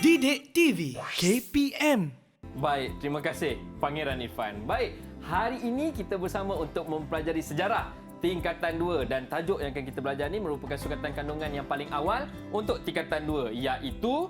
Didik TV KPM. Baik, terima kasih Pangeran Irfan. Baik, hari ini kita bersama untuk mempelajari sejarah tingkatan 2 dan tajuk yang akan kita belajar ni merupakan sukatan kandungan yang paling awal untuk tingkatan 2 iaitu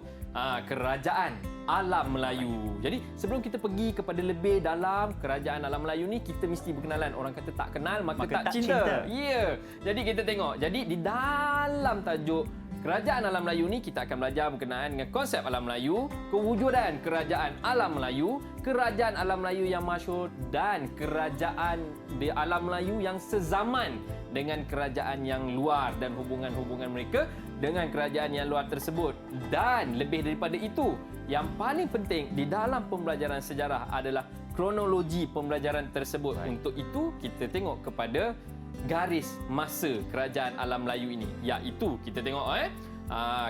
Kerajaan Alam Melayu. Jadi sebelum kita pergi kepada lebih dalam Kerajaan Alam Melayu ni, kita mesti berkenalan. Orang kata tak kenal maka tak cinta. Ya. Jadi kita tengok. Jadi di dalam tajuk Kerajaan Alam Melayu ni kita akan belajar berkenaan dengan konsep alam Melayu, kewujudan Kerajaan Alam Melayu, Kerajaan Alam Melayu yang masyhur dan kerajaan di alam Melayu yang sezaman dengan kerajaan yang luar dan hubungan-hubungan mereka dengan kerajaan yang luar tersebut. Dan lebih daripada itu, yang paling penting di dalam pembelajaran sejarah adalah kronologi pembelajaran tersebut. Untuk itu kita tengok kepada garis masa Kerajaan Alam Melayu ini, iaitu kita tengok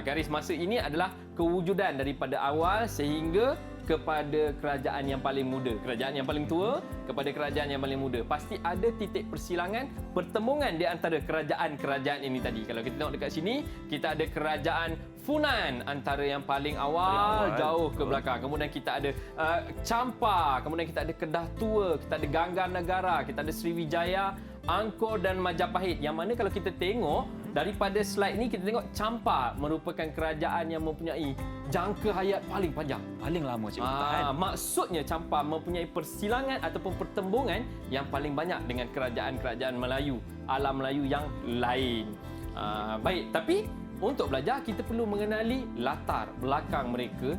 garis masa ini adalah kewujudan daripada awal sehingga kepada kerajaan yang paling muda, kerajaan yang paling tua kepada kerajaan yang paling muda. Pasti ada titik persilangan, pertemuan di antara kerajaan-kerajaan ini tadi. Kalau kita tengok dekat sini, kita ada kerajaan Funan antara yang paling awal jauh ke belakang. Kemudian kita ada Champa, kemudian kita ada Kedah Tua, kita ada Ganggar Negara, kita ada Sriwijaya, Angkor dan Majapahit. Yang mana kalau kita tengok daripada slide ni, kita tengok Champa merupakan kerajaan yang mempunyai jangka hayat paling panjang. Paling lama cikgu tahan. Maksudnya Champa mempunyai persilangan ataupun pertembungan yang paling banyak dengan kerajaan-kerajaan Melayu, alam Melayu yang lain. Baik, tapi untuk belajar kita perlu mengenali latar belakang mereka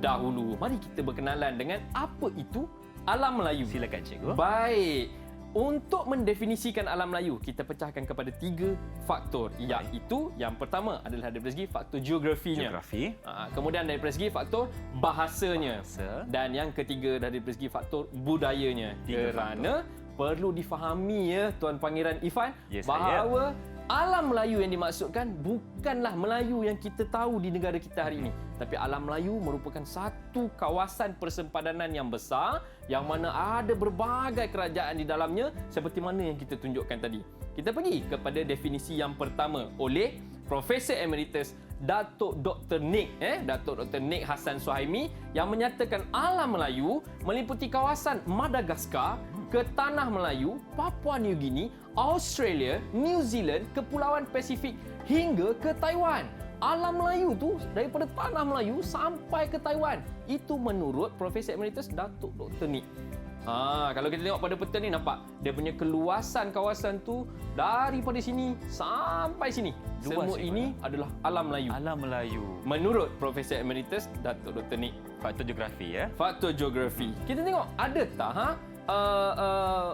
dahulu. Mari kita berkenalan dengan apa itu alam Melayu. Silakan cikgu. Baik. Untuk mendefinisikan alam Melayu, kita pecahkan kepada 3 faktor, iaitu yang pertama adalah dari segi faktor geografinya. Kemudian dari segi faktor bahasanya. Dan yang ketiga dari segi faktor budayanya. Kerana perlu difahami ya Tuan Pangeran Irfan, bahawa alam Melayu yang dimaksudkan bukanlah Melayu yang kita tahu di negara kita hari ini. Tapi alam Melayu merupakan satu kawasan persempadanan yang besar yang mana ada berbagai kerajaan di dalamnya seperti mana yang kita tunjukkan tadi. Kita pergi kepada definisi yang pertama oleh Profesor Emeritus Datuk Dr. Nik Datuk Dr. Nik Hassan Suhaimi yang menyatakan alam Melayu meliputi kawasan Madagaskar ke Tanah Melayu, Papua New Guinea, Australia, New Zealand, Kepulauan Pasifik hingga ke Taiwan. Alam Melayu tu daripada Tanah Melayu sampai ke Taiwan. Itu menurut Profesor Emeritus Datuk Dr. Nik. Kalau kita tengok pada peta ni, nampak dia punya keluasan kawasan tu daripada sini sampai sini. Semua ini adalah alam Melayu. Alam Melayu. Menurut Profesor Emeritus Datuk Dr. Nik. Faktor geografi ya. Faktor geografi. Kita tengok ada tak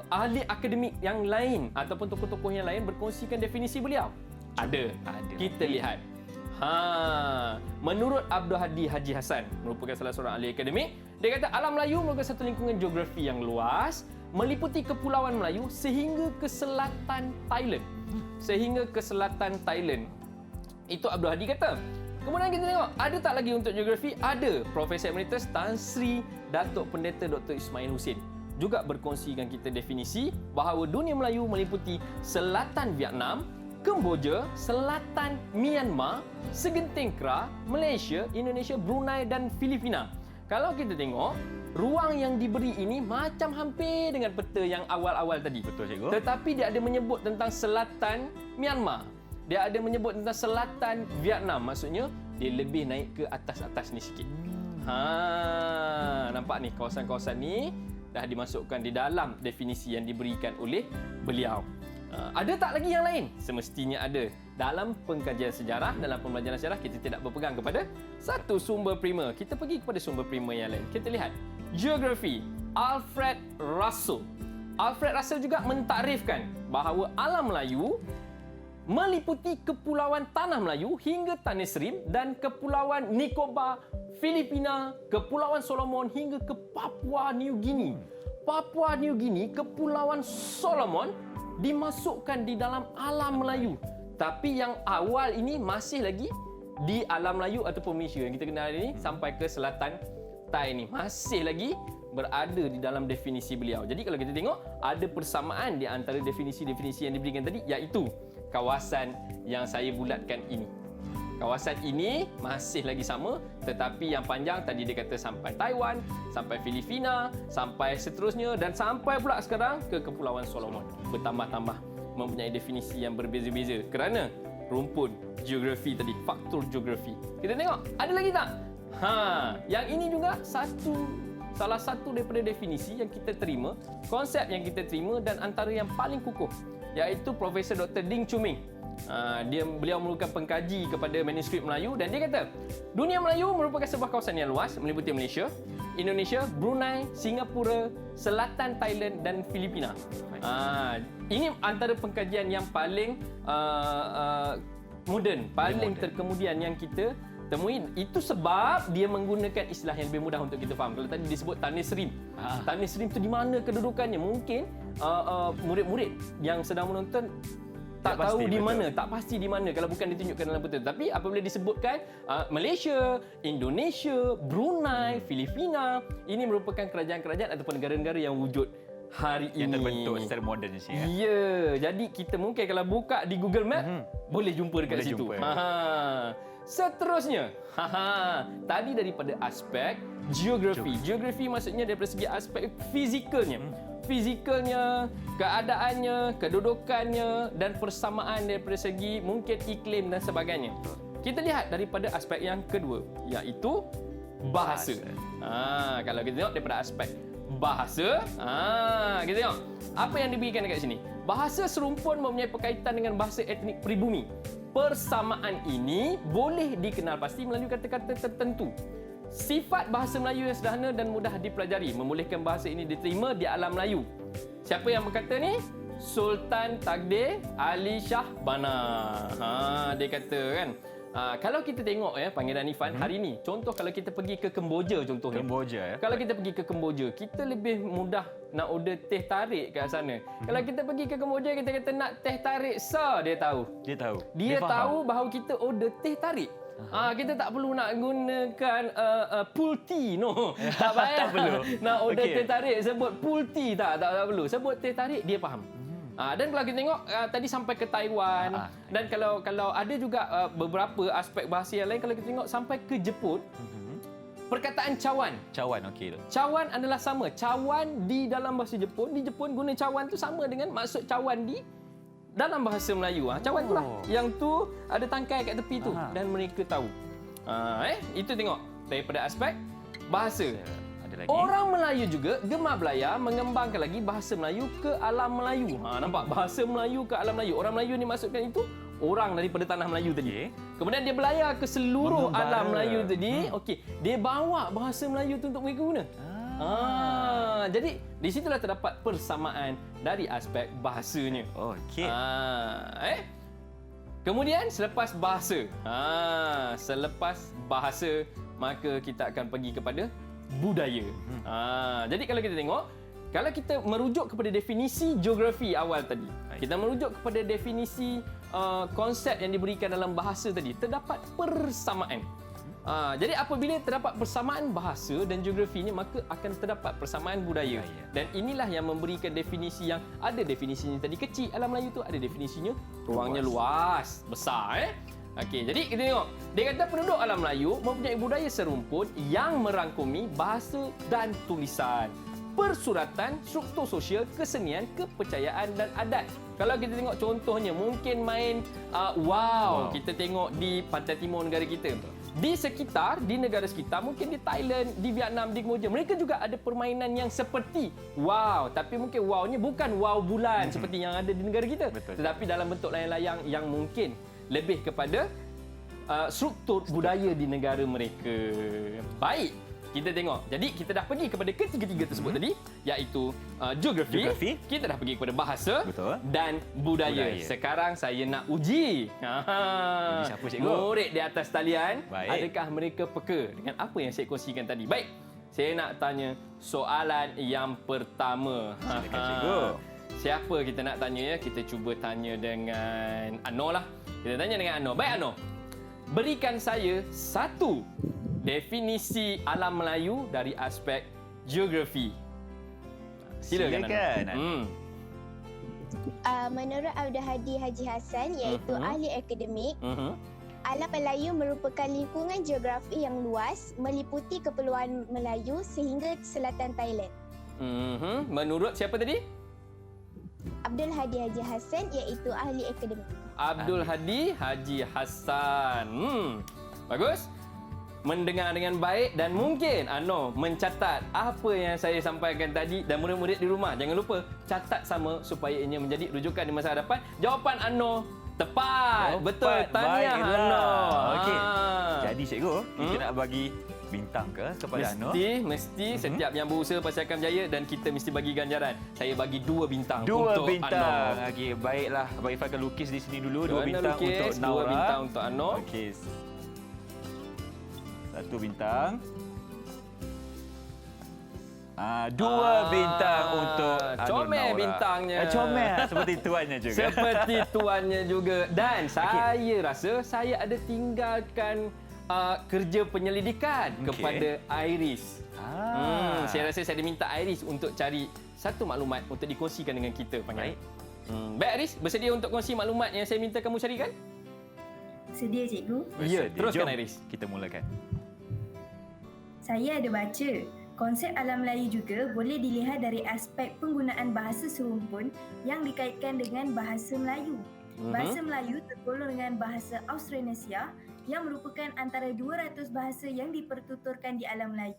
ahli akademik yang lain ataupun tokoh-tokoh yang lain berkongsikan definisi beliau? Ada. Kita lihat. Menurut Abdul Hadi Haji Hassan, merupakan salah seorang ahli akademik, dia kata alam Melayu merupakan satu lingkungan geografi yang luas, meliputi kepulauan Melayu sehingga ke selatan Thailand. Itu Abdul Hadi kata. Kemudian kita tengok, ada tak lagi untuk geografi? Ada. Profesor Emeritus Tan Sri Datuk Pendeta Dr. Ismail Husin juga berkongsikan kita definisi bahawa dunia Melayu meliputi selatan Vietnam, Kemboja, selatan Myanmar, segenting Kra, Malaysia, Indonesia, Brunei dan Filipina. Kalau kita tengok, ruang yang diberi ini macam hampir dengan peta yang awal-awal tadi. Betul cikgu. Tetapi dia ada menyebut tentang selatan Myanmar. Dia ada menyebut tentang selatan Vietnam. Maksudnya, dia lebih naik ke atas-atas ni sikit. Nampak ni, kawasan-kawasan ni dah dimasukkan di dalam definisi yang diberikan oleh beliau. Ada tak lagi yang lain? Semestinya ada. Dalam pengkajian sejarah, dalam pembelajaran sejarah, kita tidak berpegang kepada satu sumber primer. Kita pergi kepada sumber primer yang lain. Kita lihat. Geografi. Alfred Russel. Alfred Russel juga mentakrifkan bahawa alam Melayu meliputi kepulauan Tanah Melayu hingga Tanis Rim dan kepulauan Nicobar, Filipina, kepulauan Solomon hingga ke Papua New Guinea. Papua New Guinea, kepulauan Solomon dimasukkan di dalam alam Melayu. Tapi yang awal ini masih lagi di alam Melayu ataupun Malaysia yang kita kenal ini sampai ke selatan Thai ini. Masih lagi berada di dalam definisi beliau. Jadi kalau kita tengok, ada persamaan di antara definisi-definisi yang diberikan tadi, iaitu kawasan yang saya bulatkan ini. kawasan ini masih lagi sama, tetapi yang panjang tadi dia kata sampai Taiwan, sampai Filipina, sampai seterusnya dan sampai pula sekarang ke Kepulauan Solomon. Bertambah-tambah mempunyai definisi yang berbeza-beza kerana rumpun geografi tadi, faktor geografi. Kita tengok, ada lagi tak? Yang ini juga salah satu daripada definisi yang kita terima, konsep yang kita terima dan antara yang paling kukuh, iaitu Profesor Dr. Ding Chuming. Beliau merupakan pengkaji kepada manuskrip Melayu dan dia kata, dunia Melayu merupakan sebuah kawasan yang luas meliputi Malaysia, Indonesia, Brunei, Singapura, Selatan Thailand dan Filipina. Ini antara pengkajian yang paling moden, paling terkemudian yang kita temui. Itu sebab dia menggunakan istilah yang lebih mudah untuk kita faham. Kalau tadi disebut Tanah Serim. Tanah Serim itu di mana kedudukannya? Mungkin murid-murid yang sedang menonton tak tahu di mana, tak pasti di mana kalau bukan ditunjukkan dalam betul. Tapi apabila disebutkan Malaysia, Indonesia, Brunei, Filipina, ini merupakan kerajaan-kerajaan ataupun negara-negara yang wujud hari ini. Yang terbentuk secara moden je. Ya, jadi kita mungkin kalau buka di Google Map boleh jumpa dekat situ. Seterusnya, tadi daripada aspek geografi. Geografi maksudnya daripada segi aspek fizikalnya. Fizikalnya, keadaannya, kedudukannya dan persamaan daripada segi mungkin iklim dan sebagainya. Kita lihat daripada aspek yang kedua, iaitu bahasa. Kalau kita tengok daripada aspek bahasa, kita tengok apa yang diberikan dekat sini. Bahasa serumpun mempunyai berkaitan dengan bahasa etnik pribumi. Persamaan ini boleh dikenal pasti melalui kata-kata tertentu. Sifat bahasa Melayu yang sederhana dan mudah dipelajari membolehkan bahasa ini diterima di alam Melayu. Siapa yang berkata ni? Sultan Takdir Ali Shah Bana. Dia kata kan. Kalau kita tengok Pangeran Ifan hari ni, contoh kalau kita pergi ke Kemboja contohnya. Kemboja Kalau kita pergi ke Kemboja, kita lebih mudah nak order teh tarik kat sana. Kalau kita pergi ke Kemboja, kita kata nak teh tarik dia tahu. Dia tahu bahawa kita order teh tarik. Kita tak perlu nak gunakan pulti, no. Tak payah. Tak perlu. Nak order teh tarik sebut pulti tak perlu. Sebut teh tarik dia faham. Dan kalau kita tengok tadi sampai ke Taiwan dan kalau ada juga beberapa aspek bahasa yang lain, kalau kita tengok sampai ke Jepun, perkataan cawan. Okey. Cawan adalah sama. Cawan di dalam bahasa Jepun, di Jepun guna cawan tu sama dengan maksud cawan di dalam bahasa Melayu. Cawan itulah yang tu ada tangkai kat tepi tu dan mereka tahu. Itu tengok daripada aspek bahasa. Ada lagi. Orang Melayu juga gemar belayar mengembangkan lagi bahasa Melayu ke alam Melayu. Nampak bahasa Melayu ke alam Melayu. Orang Melayu ni maksudkan itu orang daripada tanah Melayu tadi. Kemudian dia belayar ke seluruh alam Melayu tadi. Okey, dia bawa bahasa Melayu tu untuk mereka guna. Jadi di situlah terdapat persamaan dari aspek bahasanya. Okey. Kemudian selepas bahasa, maka kita akan pergi kepada budaya. Jadi kalau kita tengok, kalau kita merujuk kepada definisi geografi awal tadi, kita merujuk kepada definisi konsep yang diberikan dalam bahasa tadi, terdapat persamaan. Jadi apabila terdapat persamaan bahasa dan geografi ini, maka akan terdapat persamaan budaya. Dan inilah yang memberikan definisi yang ada definisinya tadi kecil. Alam Melayu tu ada definisinya ruangnya luas, besar. Okey, jadi kita tengok. Dia kata penduduk alam Melayu mempunyai budaya serumpun yang merangkumi bahasa dan tulisan, persuratan, struktur sosial, kesenian, kepercayaan dan adat. Kalau kita tengok contohnya, mungkin main kita tengok di pantai timur negara kita. Di sekitar, di negara sekitar, mungkin di Thailand, di Vietnam, di Kemboja, mereka juga ada permainan yang seperti wow. Tapi mungkin wow-nya bukan wow bulan seperti yang ada di negara kita. Tetapi dalam bentuk layang-layang yang mungkin lebih kepada struktur budaya di negara mereka. Baik. Kita tengok. Jadi kita dah pergi kepada ketiga-tiga tersebut tadi, iaitu geografi, kita dah pergi kepada bahasa dan budaya. Sekarang saya nak uji. Siapa cikgu? Murid di atas talian, adakah mereka peka dengan apa yang saya kongsikan tadi? Baik. Saya nak tanya soalan yang pertama. Silakan cikgu. Siapa kita nak tanya ya? Kita cuba tanya dengan Anor lah. Kita tanya dengan Anor. Baik Anor. Berikan saya satu definisi alam Melayu dari aspek geografi. Silakan. Menurut Abdul Hadi Haji Hassan, iaitu ahli akademik, Alam Melayu merupakan lingkungan geografi yang luas meliputi Kepulauan Melayu sehingga selatan Thailand. Menurut siapa tadi? Abdul Hadi Haji Hassan iaitu ahli akademik. Abdul Hadi Haji Hassan. Bagus. Mendengar dengan baik dan mungkin Ano mencatat apa yang saya sampaikan tadi, dan murid-murid di rumah jangan lupa catat sama supaya ianya menjadi rujukan di masa hadapan. Jawapan Ano tepat. Betul. Tahniah Ano. Okey. Jadi cikgu, kita nak bagi bintang kepada Ano? Mesti setiap yang berusaha pasti akan berjaya, dan kita mesti bagi ganjaran. Saya bagi 2 bintang Dua untuk bintang. Ano. Okey, baiklah. Abang Irfan akan lukis di sini dulu. Dua Warna bintang lukis, untuk Naura. 2 bintang untuk Ano. Okey. 1 bintang. 2 bintang untuk Anur comel Naura. bintangnya. Comel seperti tuannya juga. Seperti tuannya juga. Dan saya rasa saya ada tinggalkan kerja penyelidikan kepada Iris. Saya rasa saya ada minta Iris untuk cari satu maklumat untuk dikongsikan dengan kita. Baik. Baik Iris, bersedia untuk kongsi maklumat yang saya minta kamu carikan? Sedia, cikgu? Ya, Bersedia. teruskan Jom, Iris. Kita mulakan. Saya ada baca. Konsep alam Melayu juga boleh dilihat dari aspek penggunaan bahasa serumpun yang dikaitkan dengan bahasa Melayu. Bahasa Melayu tergolong dengan bahasa Austronesia yang merupakan antara 200 bahasa yang dipertuturkan di alam Melayu.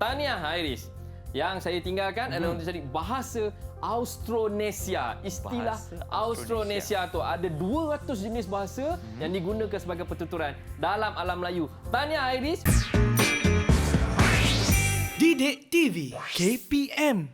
Tahniah Iris. Yang saya tinggalkan adalah untuk cari bahasa Austronesia. Istilah Bahasa Austronesia tu ada 200 jenis bahasa yang digunakan sebagai pertuturan dalam alam Melayu. Tahniah Iris. Didik TV KPM